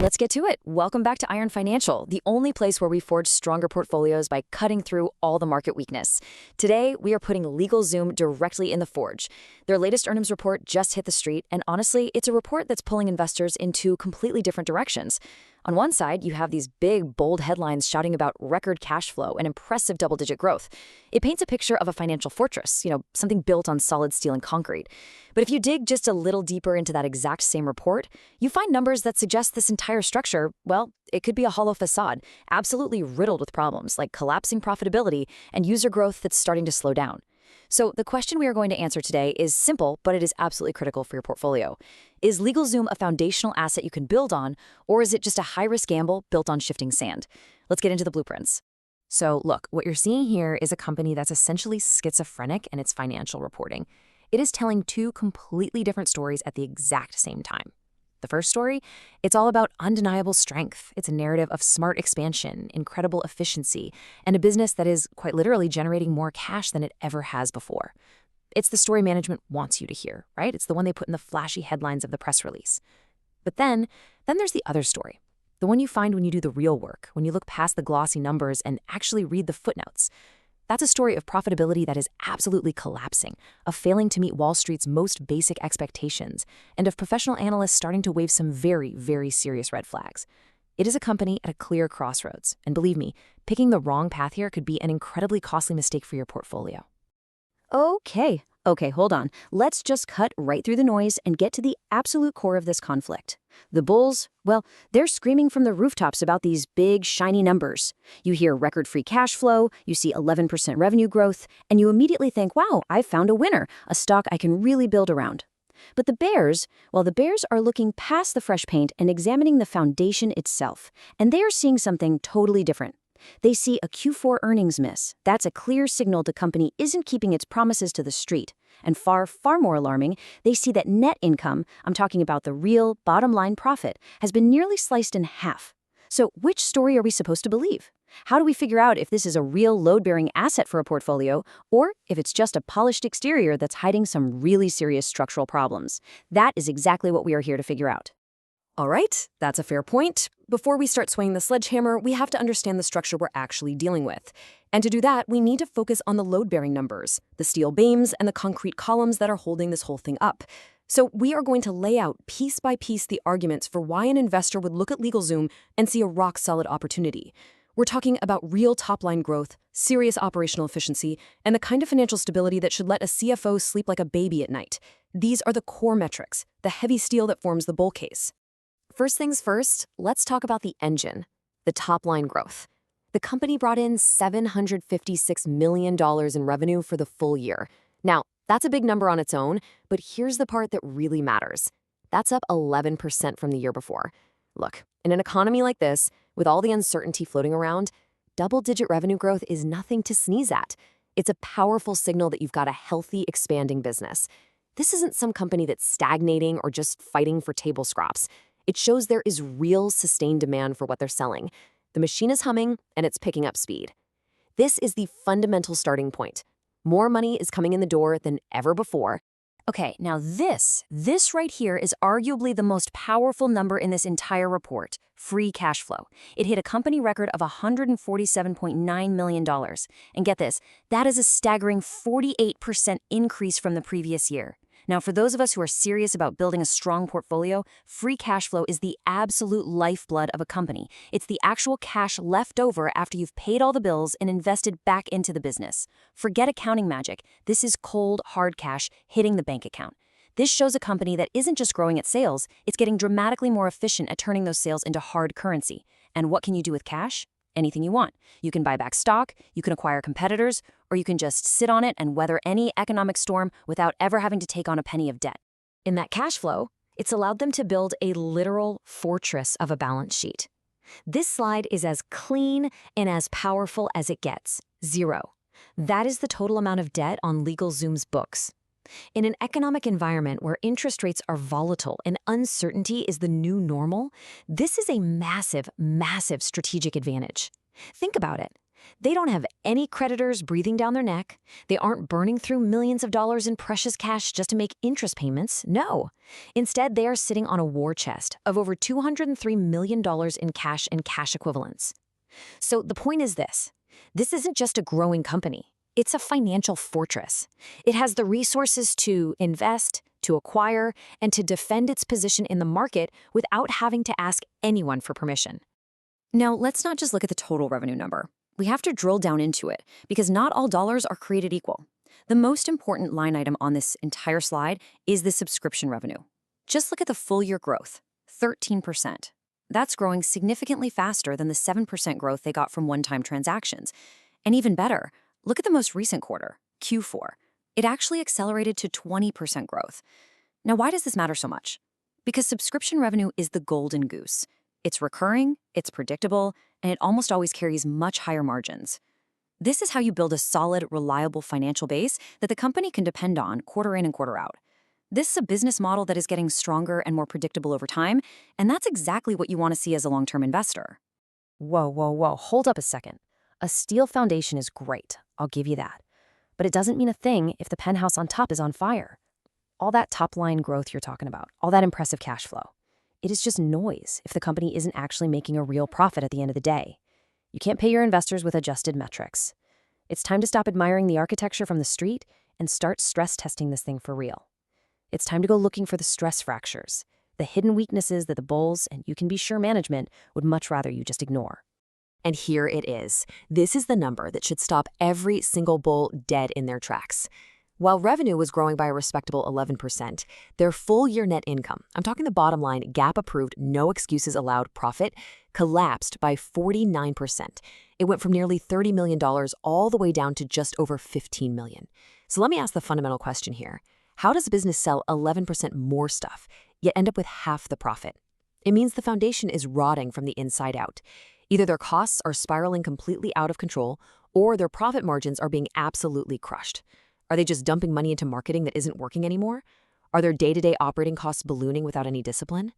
Let's get to it. Welcome back to Iron Financial, the only place where we forge stronger portfolios by cutting through all the market weakness. Today, we are putting LegalZoom directly in the forge. Their latest earnings report just hit the street, and honestly, it's a report that's pulling investors in two completely different directions. On one side, you have these big, bold headlines shouting about record cash flow and impressive double-digit growth. It paints a picture of a financial fortress, something built on solid steel and concrete. But if you dig just a little deeper into that exact same report, you find numbers that suggest this entire structure, well, it could be a hollow facade, absolutely riddled with problems like collapsing profitability and user growth that's starting to slow down. So the question we are going to answer today is simple, but it is absolutely critical for your portfolio. Is LegalZoom a foundational asset you can build on, or is it just a high-risk gamble built on shifting sand? Let's get into the blueprints. So look, what you're seeing here is a company that's essentially schizophrenic in its financial reporting. It is telling two completely different stories at the exact same time. The first story, it's all about undeniable strength. It's a narrative of smart expansion, incredible efficiency, and a business that is quite literally generating more cash than it ever has before. It's the story management wants you to hear, right? It's the one they put in the flashy headlines of the press release. But then there's the other story, the one you find when you do the real work, when you look past the glossy numbers and actually read the footnotes. That's a story of profitability that is absolutely collapsing, of failing to meet Wall Street's most basic expectations, and of professional analysts starting to wave some very, very serious red flags. It is a company at a clear crossroads, and believe me, picking the wrong path here could be an incredibly costly mistake for your portfolio. Okay, hold on. Let's just cut right through the noise and get to the absolute core of this conflict. The bulls, well, they're screaming from the rooftops about these big, shiny numbers. You hear record free cash flow, you see 11% revenue growth, and you immediately think, wow, I've found a winner, a stock I can really build around. But the bears, well, the bears are looking past the fresh paint and examining the foundation itself, and they are seeing something totally different. They see a Q4 earnings miss. That's a clear signal the company isn't keeping its promises to the street. And far, far more alarming, they see that net income, I'm talking about the real bottom line profit, has been nearly sliced in half. So which story are we supposed to believe? How do we figure out if this is a real load-bearing asset for a portfolio, or if it's just a polished exterior that's hiding some really serious structural problems? That is exactly what we are here to figure out. All right, that's a fair point. Before we start swinging the sledgehammer, we have to understand the structure we're actually dealing with. And to do that, we need to focus on the load-bearing numbers, the steel beams and the concrete columns that are holding this whole thing up. So we are going to lay out piece by piece the arguments for why an investor would look at LegalZoom and see a rock-solid opportunity. We're talking about real top-line growth, serious operational efficiency, and the kind of financial stability that should let a CFO sleep like a baby at night. These are the core metrics, the heavy steel that forms the bull case. First things first, let's talk about the engine, the top-line growth. The company brought in $756 million in revenue for the full year. Now, that's a big number on its own, but here's the part that really matters. That's up 11% from the year before. Look, in an economy like this, with all the uncertainty floating around, double-digit revenue growth is nothing to sneeze at. It's a powerful signal that you've got a healthy, expanding business. This isn't some company that's stagnating or just fighting for table scraps. It shows there is real sustained demand for what they're selling. The machine is humming, and it's picking up speed. This is the fundamental starting point. More money is coming in the door than ever before. Okay, now this right here is arguably the most powerful number in this entire report, free cash flow. It hit a company record of $147.9 million. And get this, that is a staggering 48% increase from the previous year. Now, for those of us who are serious about building a strong portfolio, free cash flow is the absolute lifeblood of a company. It's the actual cash left over after you've paid all the bills and invested back into the business. Forget accounting magic. This is cold, hard cash hitting the bank account. This shows a company that isn't just growing its sales, it's getting dramatically more efficient at turning those sales into hard currency. And what can you do with cash? Anything you want. You can buy back stock, you can acquire competitors, or you can just sit on it and weather any economic storm without ever having to take on a penny of debt. In that cash flow, it's allowed them to build a literal fortress of a balance sheet. This slide is as clean and as powerful as it gets. 0. That is the total amount of debt on LegalZoom's books. In an economic environment where interest rates are volatile and uncertainty is the new normal, this is a massive, massive strategic advantage. Think about it. They don't have any creditors breathing down their neck. They aren't burning through millions of dollars in precious cash just to make interest payments. No. Instead, they are sitting on a war chest of over $203 million in cash and cash equivalents. So the point is this. This isn't just a growing company. It's a financial fortress. It has the resources to invest, to acquire, and to defend its position in the market without having to ask anyone for permission. Now, let's not just look at the total revenue number. We have to drill down into it, because not all dollars are created equal. The most important line item on this entire slide is the subscription revenue. Just look at the full-year growth, 13%. That's growing significantly faster than the 7% growth they got from one-time transactions. And even better, look at the most recent quarter, Q4. It actually accelerated to 20% growth. Now, why does this matter so much? Because subscription revenue is the golden goose. It's recurring, it's predictable, and it almost always carries much higher margins. This is how you build a solid, reliable financial base that the company can depend on quarter in and quarter out. This is a business model that is getting stronger and more predictable over time, and that's exactly what you want to see as a long-term investor. Whoa, hold up a second. A steel foundation is great, I'll give you that. But it doesn't mean a thing if the penthouse on top is on fire. All that top-line growth you're talking about, all that impressive cash flow, it is just noise if the company isn't actually making a real profit at the end of the day. You can't pay your investors with adjusted metrics. It's time to stop admiring the architecture from the street and start stress testing this thing for real. It's time to go looking for the stress fractures, the hidden weaknesses that the bulls, and you can be sure management, would much rather you just ignore. And here it is. This is the number that should stop every single bull dead in their tracks. While revenue was growing by a respectable 11%, their full-year net income, I'm talking the bottom line, GAAP-approved, no excuses allowed profit, collapsed by 49%. It went from nearly $30 million all the way down to just over $15 million. So let me ask the fundamental question here. How does a business sell 11% more stuff, yet end up with half the profit? It means the foundation is rotting from the inside out. Either their costs are spiraling completely out of control, or their profit margins are being absolutely crushed. Are they just dumping money into marketing that isn't working anymore? Are their day-to-day operating costs ballooning without any discipline?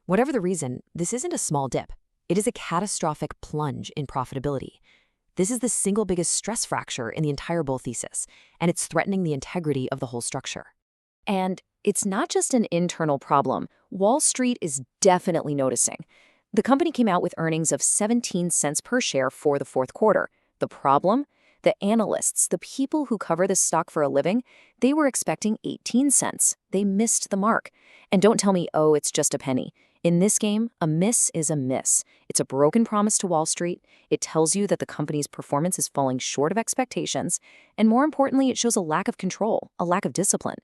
Whatever the reason, this isn't a small dip. It is a catastrophic plunge in profitability. This is the single biggest stress fracture in the entire bull thesis, and it's threatening the integrity of the whole structure. And it's not just an internal problem. Wall Street is definitely noticing. The company came out with earnings of 17 cents per share for the fourth quarter. The problem? The analysts, the people who cover this stock for a living, they were expecting 18 cents. They missed the mark. And don't tell me, oh, it's just a penny. In this game, a miss is a miss. It's a broken promise to Wall Street. It tells you that the company's performance is falling short of expectations. And more importantly, it shows a lack of control, a lack of discipline.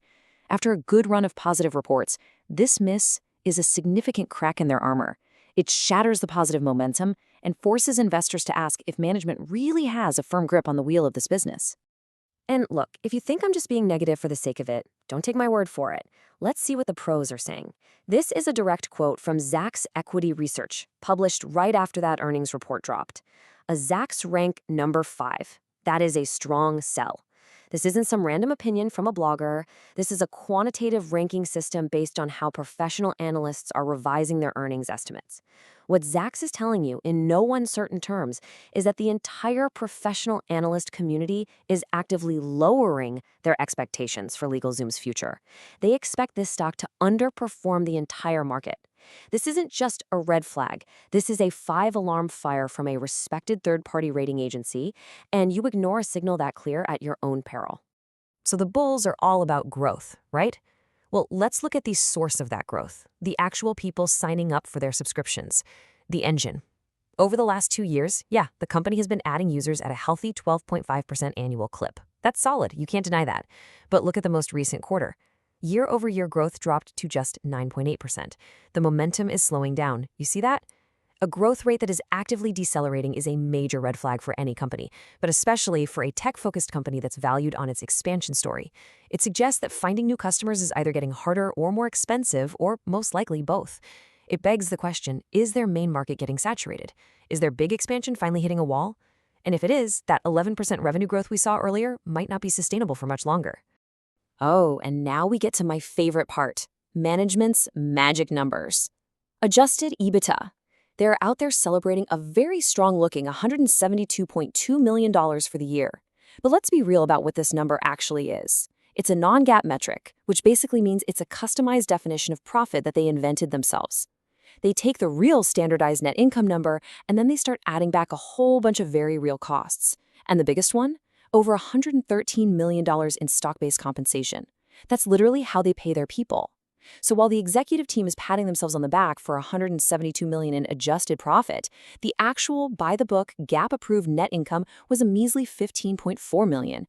After a good run of positive reports, this miss is a significant crack in their armor. It shatters the positive momentum and forces investors to ask if management really has a firm grip on the wheel of this business. And look, if you think I'm just being negative for the sake of it, don't take my word for it. Let's see what the pros are saying. This is a direct quote from Zacks Equity Research, published right after that earnings report dropped. A Zacks Rank number 5. That is a strong sell. This isn't some random opinion from a blogger. This is a quantitative ranking system based on how professional analysts are revising their earnings estimates. What Zacks is telling you in no uncertain terms is that the entire professional analyst community is actively lowering their expectations for LegalZoom's future. They expect this stock to underperform the entire market. This isn't just a red flag. This is a 5-alarm fire from a respected third-party rating agency, and you ignore a signal that clear at your own peril. So the bulls are all about growth, right? Well, let's look at the source of that growth, the actual people signing up for their subscriptions, the engine. Over the last 2 years, the company has been adding users at a healthy 12.5% annual clip. That's solid, you can't deny that. But look at the most recent quarter. Year-over-year growth dropped to just 9.8%. The momentum is slowing down. You see that? A growth rate that is actively decelerating is a major red flag for any company, but especially for a tech-focused company that's valued on its expansion story. It suggests that finding new customers is either getting harder or more expensive, or most likely both. It begs the question, is their main market getting saturated? Is their big expansion finally hitting a wall? And if it is, that 11% revenue growth we saw earlier might not be sustainable for much longer. Oh, and now we get to my favorite part, management's magic numbers. Adjusted EBITDA. They're out there celebrating a very strong-looking $172.2 million for the year. But let's be real about what this number actually is. It's a non-GAAP metric, which basically means it's a customized definition of profit that they invented themselves. They take the real standardized net income number, and then they start adding back a whole bunch of very real costs. And the biggest one? Over $113 million in stock-based compensation. That's literally how they pay their people. So while the executive team is patting themselves on the back for $172 million in adjusted profit, the actual by-the-book, GAAP-approved net income was a measly $15.4 million.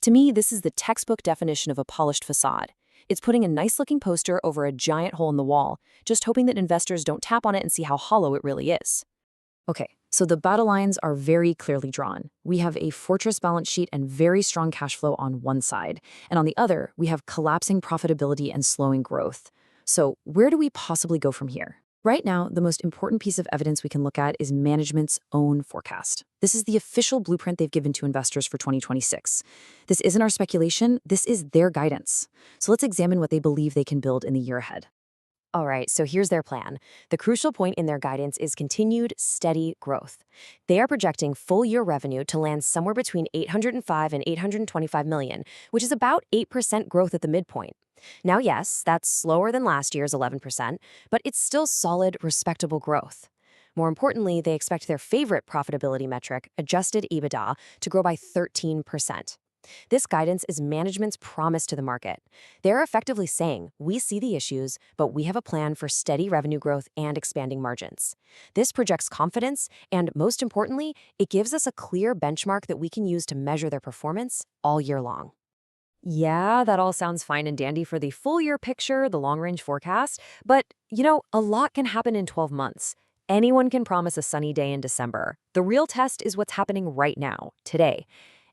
To me, this is the textbook definition of a polished facade. It's putting a nice-looking poster over a giant hole in the wall, just hoping that investors don't tap on it and see how hollow it really is. Okay, so the battle lines are very clearly drawn. We have a fortress balance sheet and very strong cash flow on one side, and on the other, we have collapsing profitability and slowing growth. So where do we possibly go from here? Right now, the most important piece of evidence we can look at is management's own forecast. This is the official blueprint they've given to investors for 2026. This isn't our speculation, this is their guidance. So let's examine what they believe they can build in the year ahead. All right, so here's their plan. The crucial point in their guidance is continued steady growth. They are projecting full-year revenue to land somewhere between $805 and $825 million, which is about 8% growth at the midpoint. Now, yes, that's slower than last year's 11%, but it's still solid, respectable growth. More importantly, they expect their favorite profitability metric, adjusted EBITDA, to grow by 13%. This guidance is management's promise to the market. They're effectively saying, we see the issues, but we have a plan for steady revenue growth and expanding margins. This projects confidence, and most importantly, it gives us a clear benchmark that we can use to measure their performance all year long. Yeah, that all sounds fine and dandy for the full-year picture, the long-range forecast, but, a lot can happen in 12 months. Anyone can promise a sunny day in December. The real test is what's happening right now, today.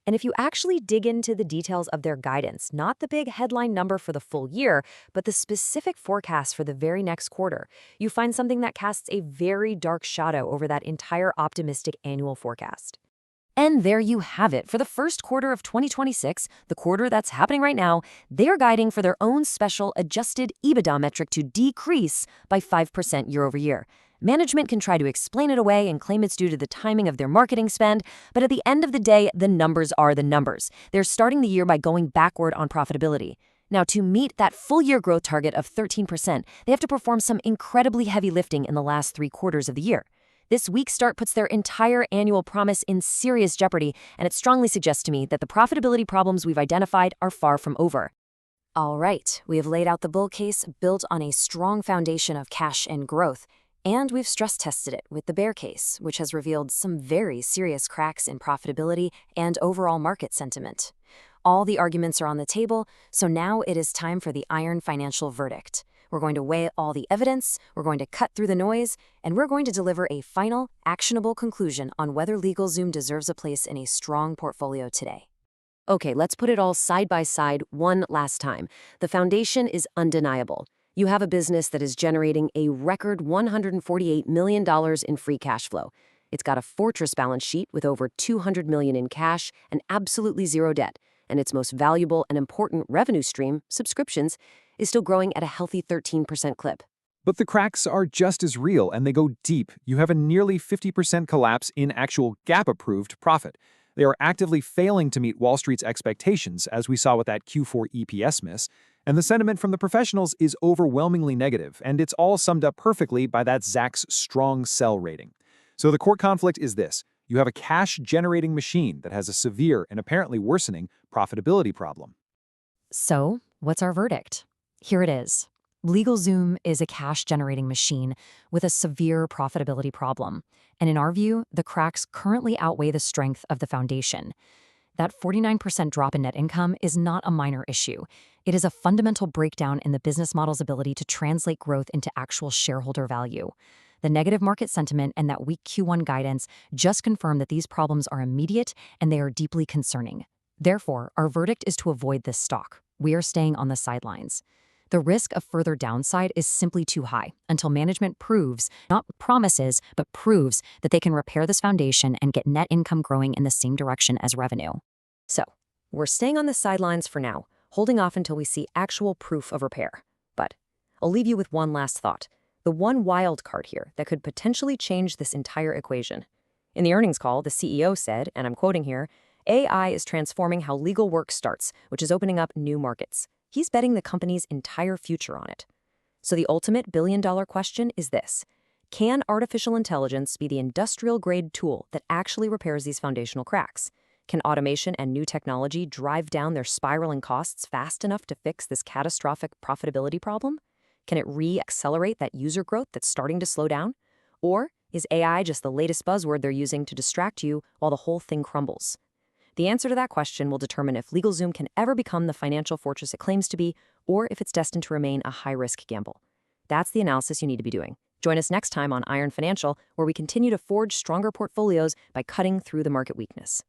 And if you actually dig into the details of their guidance, not the big headline number for the full year, but the specific forecast for the very next quarter, you find something that casts a very dark shadow over that entire optimistic annual forecast. And there you have it. For the first quarter of 2026, the quarter that's happening right now, they're guiding for their own special adjusted EBITDA metric to decrease by 5% year over year. Management can try to explain it away and claim it's due to the timing of their marketing spend, but at the end of the day, the numbers are the numbers. They're starting the year by going backward on profitability. Now, to meet that full-year growth target of 13%, they have to perform some incredibly heavy lifting in the last 3 quarters of the year. This weak start puts their entire annual promise in serious jeopardy, and it strongly suggests to me that the profitability problems we've identified are far from over. All right, we have laid out the bull case built on a strong foundation of cash and growth. And we've stress-tested it with the bear case, which has revealed some very serious cracks in profitability and overall market sentiment. All the arguments are on the table, so now it is time for the iron financial verdict. We're going to weigh all the evidence, we're going to cut through the noise, and we're going to deliver a final, actionable conclusion on whether LegalZoom deserves a place in a strong portfolio today. Okay, let's put it all side by side one last time. The foundation is undeniable. You have a business that is generating a record $148 million in free cash flow. It's got a fortress balance sheet with over $200 million in cash and absolutely zero debt. And its most valuable and important revenue stream, subscriptions, is still growing at a healthy 13% clip. But the cracks are just as real, and they go deep. You have a nearly 50% collapse in actual GAAP-approved profit. They are actively failing to meet Wall Street's expectations, as we saw with that Q4 EPS miss. And the sentiment from the professionals is overwhelmingly negative, and it's all summed up perfectly by that Zacks Strong Sell rating. So the core conflict is this. You have a cash-generating machine that has a severe and apparently worsening profitability problem. So, what's our verdict? Here it is. LegalZoom is a cash-generating machine with a severe profitability problem. And in our view, the cracks currently outweigh the strength of the foundation. That 49% drop in net income is not a minor issue. It is a fundamental breakdown in the business model's ability to translate growth into actual shareholder value. The negative market sentiment and that weak Q1 guidance just confirm that these problems are immediate and they are deeply concerning. Therefore, our verdict is to avoid this stock. We are staying on the sidelines. The risk of further downside is simply too high until management proves, not promises, but proves that they can repair this foundation and get net income growing in the same direction as revenue. So, we're staying on the sidelines for now, holding off until we see actual proof of repair. But I'll leave you with one last thought. the one wild card here that could potentially change this entire equation. In the earnings call, the CEO said, and I'm quoting here, AI is transforming how legal work starts, which is opening up new markets. He's betting the company's entire future on it. So the ultimate billion-dollar question is this. Can artificial intelligence be the industrial-grade tool that actually repairs these foundational cracks? Can automation and new technology drive down their spiraling costs fast enough to fix this catastrophic profitability problem? Can it re-accelerate that user growth that's starting to slow down? Or is AI just the latest buzzword they're using to distract you while the whole thing crumbles? The answer to that question will determine if LegalZoom can ever become the financial fortress it claims to be, or if it's destined to remain a high-risk gamble. That's the analysis you need to be doing. Join us next time on Iron Financial, where we continue to forge stronger portfolios by cutting through the market weakness.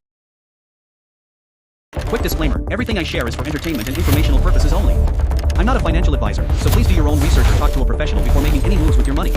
Quick disclaimer, everything I share is for entertainment and informational purposes only. I'm not a financial advisor, so please do your own research or talk to a professional before making any moves with your money.